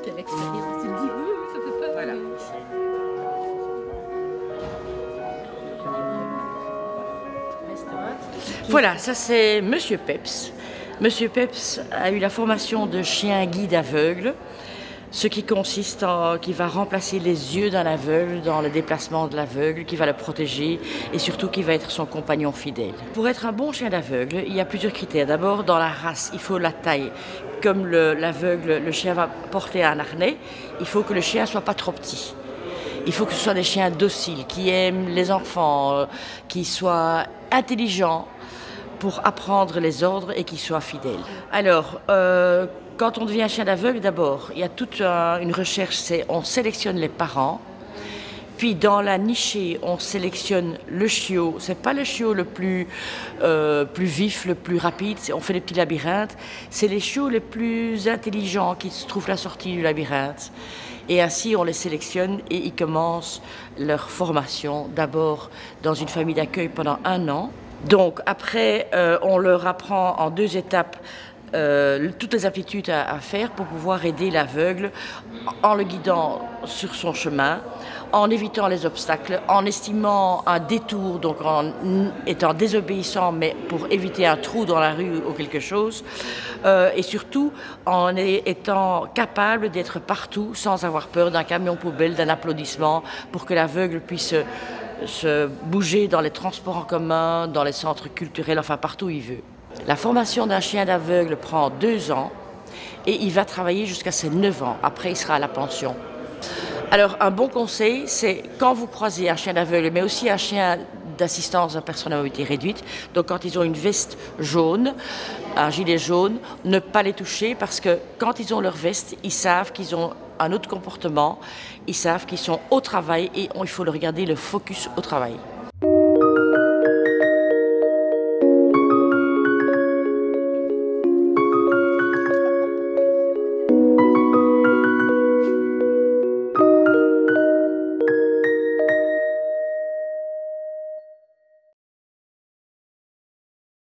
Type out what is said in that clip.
quelle expérience. Tu me dis, oui, ça fait peur. Voilà. Voilà, ça c'est Monsieur Peps. Monsieur Peps a eu la formation de chien guide aveugle, ce qui consiste en qui va remplacer les yeux d'un aveugle dans le déplacement de l'aveugle, qui va le protéger et surtout qui va être son compagnon fidèle. Pour être un bon chien d'aveugle, il y a plusieurs critères. D'abord, dans la race, il faut la taille. Comme l'aveugle, le chien va porter un harnais, il faut que le chien ne soit pas trop petit. Il faut que ce soit des chiens dociles, qui aiment les enfants, qui soient intelligents pour apprendre les ordres et qui soient fidèles. Alors, quand on devient un chien d'aveugle, d'abord, il y a toute une recherche, on sélectionne les parents. Puis dans la nichée, on sélectionne le chiot. C'est pas le chiot le plus vif, le plus rapide. On fait des petits labyrinthes. C'est les chiots les plus intelligents qui se trouvent à la sortie du labyrinthe. Et ainsi, on les sélectionne et ils commencent leur formation d'abord dans une famille d'accueil pendant 1 an. Donc après, on leur apprend en 2 étapes toutes les aptitudes à faire pour pouvoir aider l'aveugle en le guidant sur son chemin, en évitant les obstacles, en estimant un détour, donc en étant désobéissant, mais pour éviter un trou dans la rue ou quelque chose, et surtout en étant capable d'être partout sans avoir peur d'un camion poubelle, d'un applaudissement, pour que l'aveugle puisse se bouger dans les transports en commun, dans les centres culturels, enfin partout où il veut. La formation d'un chien d'aveugle prend 2 ans et il va travailler jusqu'à ses 9 ans. Après, il sera à la pension. Alors, un bon conseil, c'est quand vous croisez un chien d'aveugle, mais aussi un chien d'assistance à personne à mobilité réduite, donc quand ils ont une veste jaune, un gilet jaune, ne pas les toucher parce que quand ils ont leur veste, ils savent qu'ils ont un autre comportement, ils savent qu'ils sont au travail et il faut leur garder le focus au travail.